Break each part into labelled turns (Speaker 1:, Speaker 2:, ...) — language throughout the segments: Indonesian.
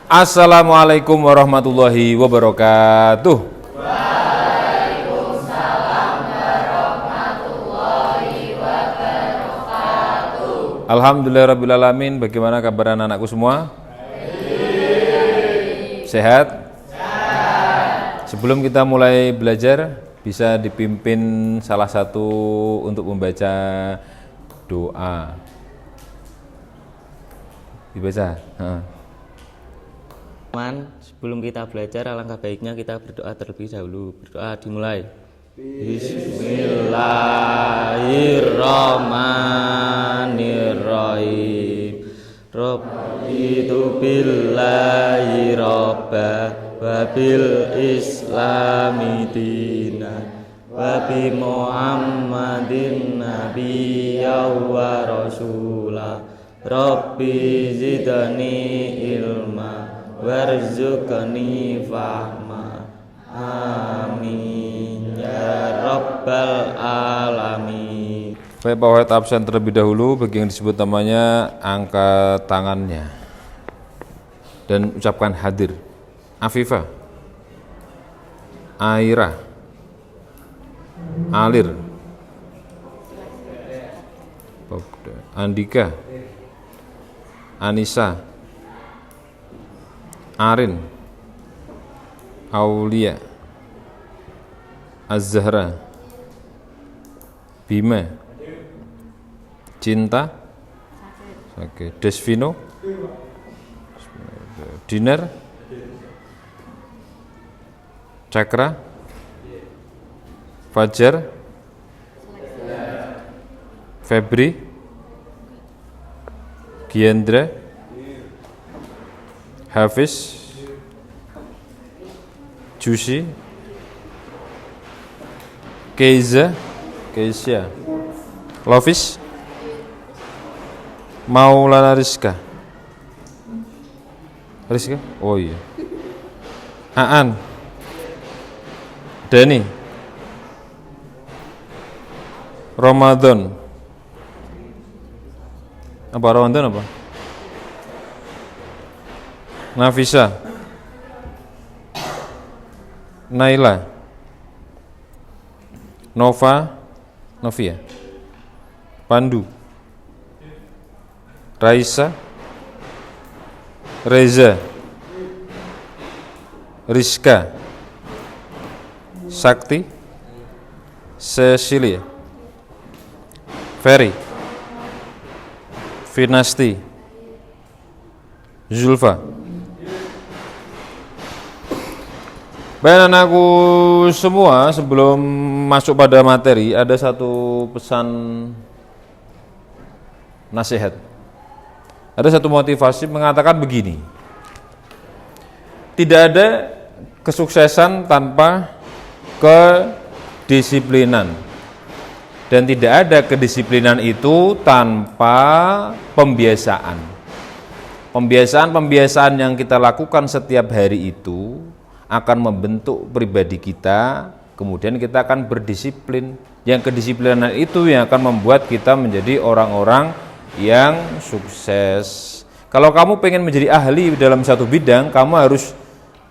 Speaker 1: Assalamualaikum warahmatullahi wabarakatuh.
Speaker 2: Waalaikumsalam warahmatullahi wabarakatuh.
Speaker 1: Alhamdulillahirrabbilalamin. Bagaimana kabar anak-anakku semua? Sehat? Sebelum kita mulai belajar, bisa dipimpin salah satu untuk membaca doa. Dibaca?
Speaker 3: Sebelum kita belajar, alangkah baiknya kita berdoa terlebih dahulu. Berdoa dimulai. Bismillahirrahmanirrahim. Rabbitu billahi robba wa bil islami dina wa bi muhammadin nabiyya wa rasulah. Rabbi zidni ilma warzuqni fahma. Amin ya rabbal alamin.
Speaker 1: Baik, Pak Wahid absen terlebih dahulu. Bagi yang disebut namanya, angkat tangannya dan ucapkan hadir. Afifah, Aira, Alir, Andika, Anissa, Arin, Aulia, Az-Zahra, Bima, Cinta, Desvino, Dinar, Cakra, Fajar, Febri, Giandra, Hafiz, Jusi, Keiza, Keisha, Lofis, Maulana Rizka. Rizka? Oh iya. Aan, Dani, Ramadan. Apa Ramadan apa? Nafisa, Naila, Nova, Novia, Pandu, Raisa, Reza, Rizka, Sakti, Cecilia, Ferry, Finasti, Zulfa. Baik anakku semua, sebelum masuk pada materi, ada satu pesan nasihat. Ada satu motivasi mengatakan begini: tidak ada kesuksesan tanpa kedisiplinan, dan tidak ada kedisiplinan itu tanpa pembiasaan. Pembiasaan yang kita lakukan setiap hari itu akan membentuk pribadi kita, kemudian kita akan berdisiplin. Yang kedisiplinan itu yang akan membuat kita menjadi orang-orang yang sukses. Kalau kamu pengen menjadi ahli dalam satu bidang, kamu harus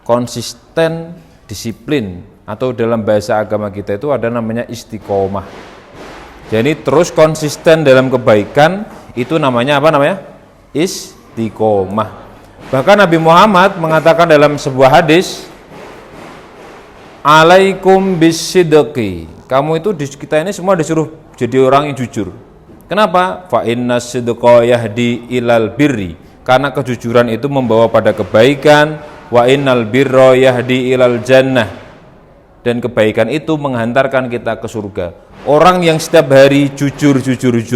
Speaker 1: konsisten, disiplin, atau dalam bahasa agama kita itu ada namanya istiqomah. Jadi terus konsisten dalam kebaikan, itu namanya apa namanya? Istiqomah. Bahkan Nabi Muhammad mengatakan dalam sebuah hadis, alaikum bisidqi. Kamu itu kita ini semua disuruh jadi orang yang jujur. Kenapa? Fa inna sidqa yahdi ilal birri. Karena kejujuran itu membawa pada kebaikan. Wa innal birra yahdi ilal jannah. Dan kebaikan itu menghantarkan kita ke surga. Orang yang setiap hari jujur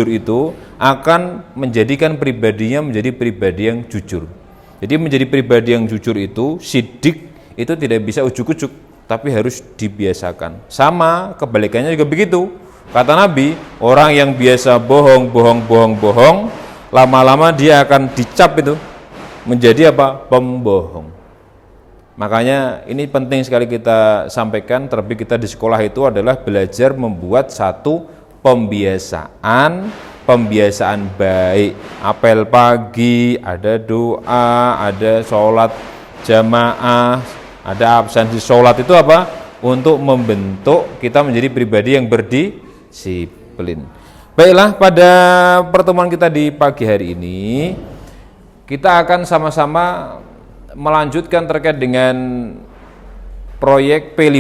Speaker 1: itu akan menjadikan pribadinya menjadi pribadi yang jujur. Jadi menjadi pribadi yang jujur itu, sidik itu tidak bisa ujuk-ujuk, tapi harus dibiasakan. Sama kebalikannya juga begitu. Kata Nabi, orang yang biasa bohong, lama-lama dia akan dicap itu menjadi apa? Pembohong. Makanya ini penting sekali kita sampaikan, terlebih kita di sekolah itu adalah belajar membuat satu pembiasaan baik. Apel pagi, ada doa, ada sholat jamaah, ada absensi sholat, itu apa? Untuk membentuk kita menjadi pribadi yang berdisiplin. Baiklah, pada pertemuan kita di pagi hari ini kita akan sama-sama melanjutkan terkait dengan proyek P5.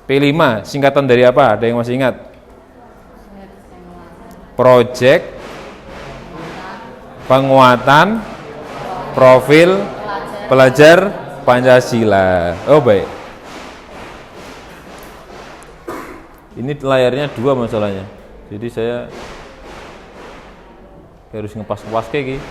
Speaker 1: P5 singkatan dari apa? Ada yang masih ingat? Proyek Penguatan Profil Pelajar Pancasila. Oh baik. Ini layarnya 2 masalahnya. Jadi saya harus ngepas-ngepas kayak gini.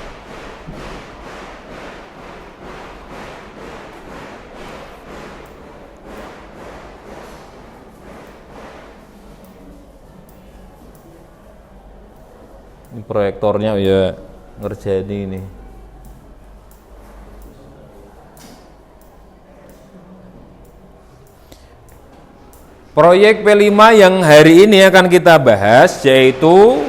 Speaker 1: Ini proyektornya ya ngerjain ini. Proyek P5 yang hari ini akan kita bahas yaitu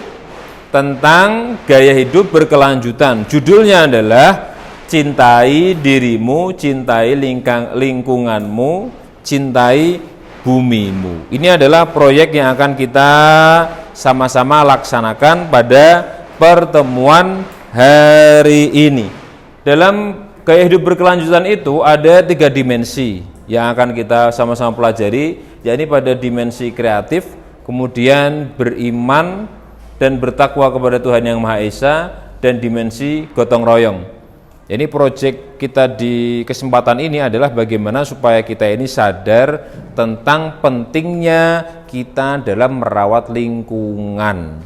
Speaker 1: tentang gaya hidup berkelanjutan. Judulnya adalah cintai dirimu, cintai lingkunganmu, cintai bumimu. Ini adalah proyek yang akan kita sama-sama laksanakan pada pertemuan hari ini. Dalam gaya hidup berkelanjutan itu ada 3 dimensi yang akan kita sama-sama pelajari, yakni pada dimensi kreatif, kemudian beriman dan bertakwa kepada Tuhan Yang Maha Esa, dan dimensi gotong royong. Ini proyek kita di kesempatan ini adalah bagaimana supaya kita ini sadar tentang pentingnya kita dalam merawat lingkungan.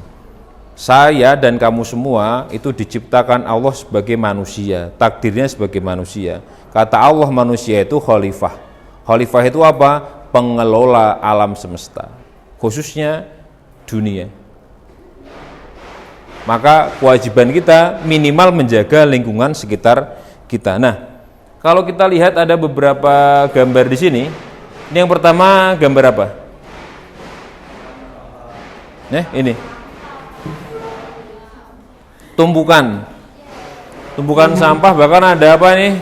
Speaker 1: Saya dan kamu semua itu diciptakan Allah sebagai manusia, takdirnya sebagai manusia. Kata Allah manusia itu khalifah. Khalifah itu apa? Pengelola alam semesta, khususnya dunia. Maka kewajiban kita minimal menjaga lingkungan sekitar kita. Nah, kalau kita lihat ada beberapa gambar di sini. Ini yang pertama gambar apa? Ini. Tumpukan sampah, bahkan ada apa nih?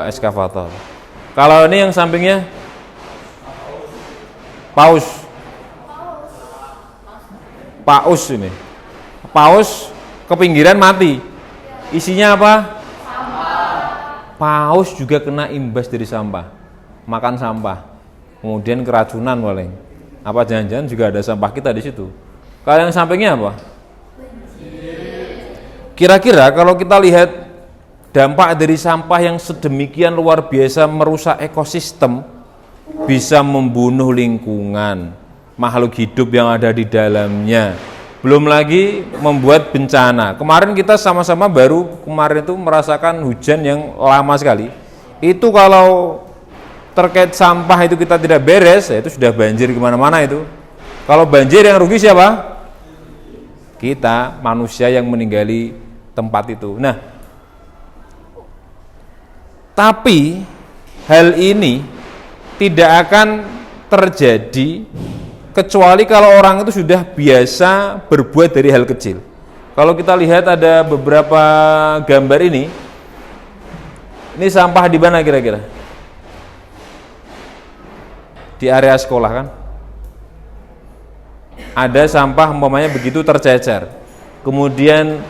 Speaker 1: Eskavator. Kalau ini yang sampingnya paus ini. Paus ke pinggiran mati. Isinya apa? Paus juga kena imbas dari sampah. Makan sampah. Kemudian keracunan paling. Apa jangan-jangan juga ada sampah kita di situ. Kalau yang sampingnya apa? Kira-kira kalau kita lihat dampak dari sampah yang sedemikian luar biasa merusak ekosistem, bisa membunuh lingkungan, makhluk hidup yang ada di dalamnya, belum lagi membuat bencana. Kemarin kita sama-sama kemarin itu merasakan hujan yang lama sekali. Itu kalau terkait sampah itu kita tidak beres, ya itu sudah banjir kemana-mana itu. Kalau banjir yang rugi siapa? Kita, manusia yang meninggali tempat itu. Nah, tapi hal ini tidak akan terjadi kecuali kalau orang itu sudah biasa berbuat dari hal kecil. Kalau kita lihat ada beberapa gambar ini sampah di mana kira-kira? Di area sekolah kan? Ada sampah umpamanya begitu tercecer. Kemudian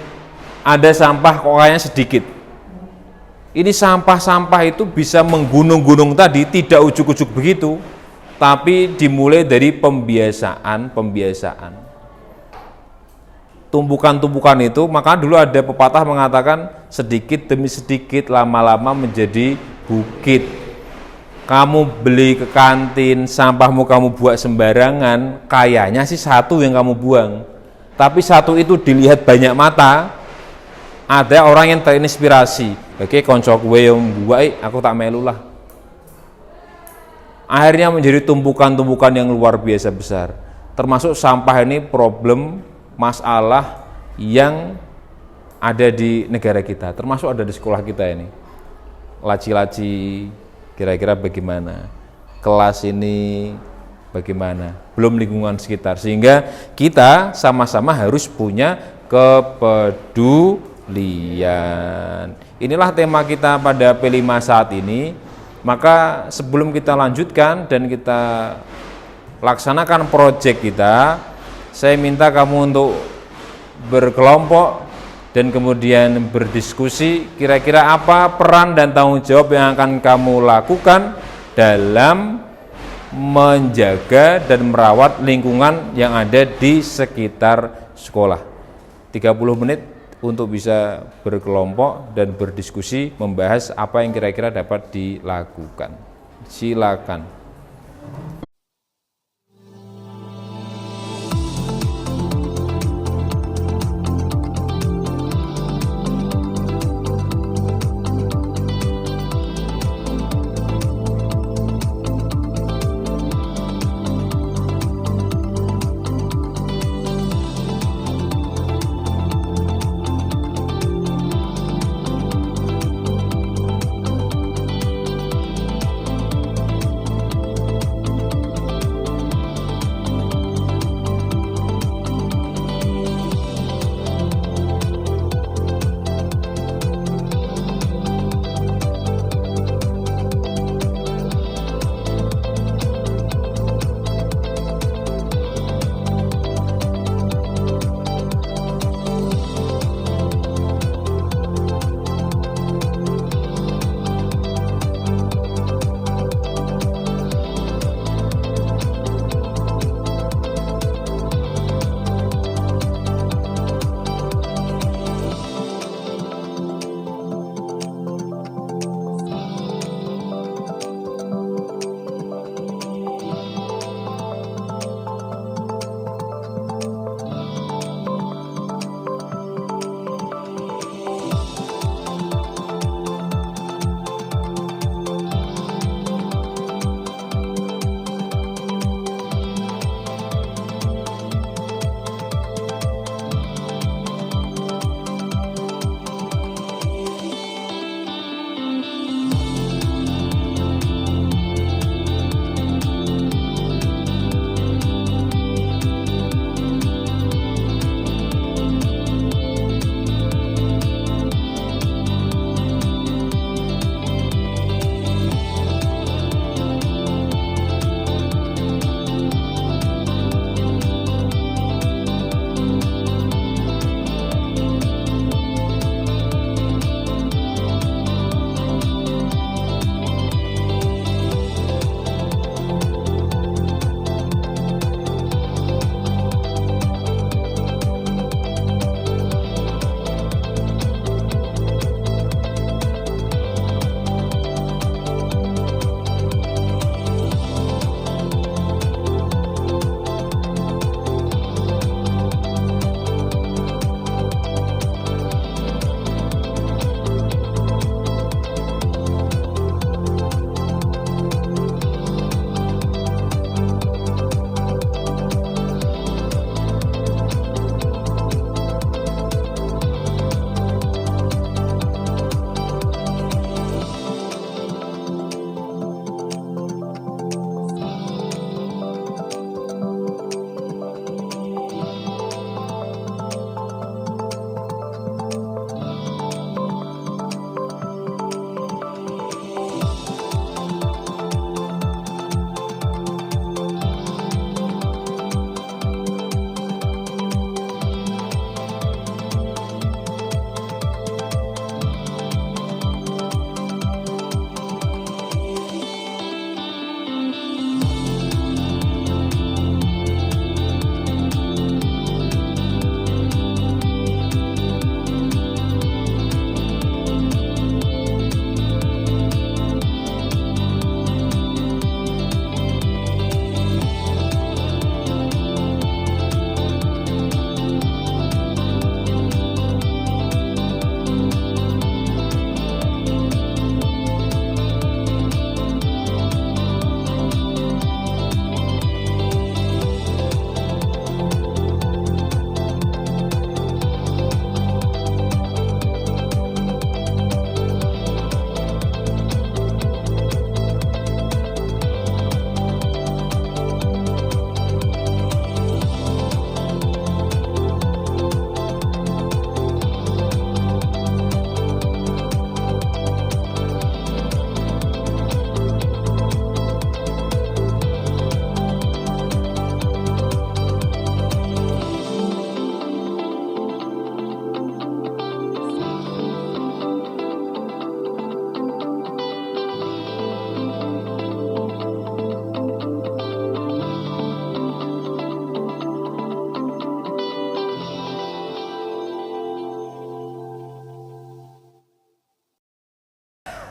Speaker 1: ada sampah kok kayaknya sedikit. Ini sampah-sampah itu bisa menggunung-gunung tadi, tidak ujuk-ujuk begitu, tapi dimulai dari pembiasaan. Tumpukan-tumpukan itu, maka dulu ada pepatah mengatakan sedikit demi sedikit lama-lama menjadi bukit. Kamu beli ke kantin, sampahmu kamu buat sembarangan, kayaknya sih satu yang kamu buang. Tapi satu itu dilihat banyak mata, ada orang yang terinspirasi. Oke, konco kowe yang buat, aku tak melu lah. Akhirnya menjadi tumpukan-tumpukan yang luar biasa besar. Termasuk sampah ini problem, masalah yang ada di negara kita, termasuk ada di sekolah kita ini. Laci-laci, kira-kira bagaimana? Kelas ini bagaimana? Belum lingkungan sekitar. Sehingga kita sama-sama harus punya kepedulian. lian. Inilah tema kita pada P5 saat ini. Maka sebelum kita lanjutkan dan kita laksanakan proyek kita, saya minta kamu untuk berkelompok dan kemudian berdiskusi kira-kira apa peran dan tanggung jawab yang akan kamu lakukan dalam menjaga dan merawat lingkungan yang ada di sekitar sekolah. 30 menit untuk bisa berkelompok dan berdiskusi membahas apa yang kira-kira dapat dilakukan. Silakan.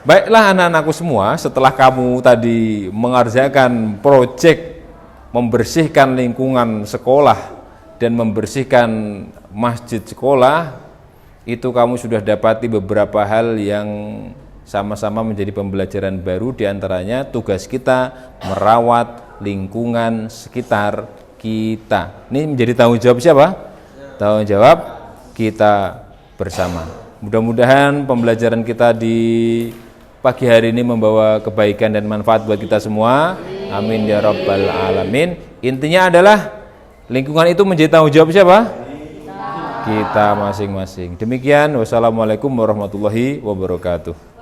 Speaker 1: Baiklah anak-anakku semua, setelah kamu tadi mengerjakan proyek membersihkan lingkungan sekolah dan membersihkan masjid sekolah, itu kamu sudah dapati beberapa hal yang sama-sama menjadi pembelajaran baru. Diantaranya tugas kita merawat lingkungan sekitar kita. Ini menjadi tanggung jawab siapa? Tanggung jawab kita bersama. Mudah-mudahan pembelajaran kita di pagi hari ini membawa kebaikan dan manfaat buat kita semua. Amin ya rabbal alamin. Intinya adalah lingkungan itu menjadi tanggung jawab siapa? Kita masing-masing. Demikian, wassalamualaikum warahmatullahi wabarakatuh.